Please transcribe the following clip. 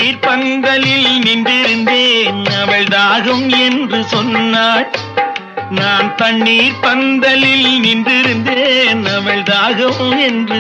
தண்ணீர் பந்தலில் நின்றிருந்தேன், அவள் தாகம் என்று சொன்னாள். நான் தண்ணீர் பந்தலில் நின்றிருந்தேன், அவள் தாகம் என்று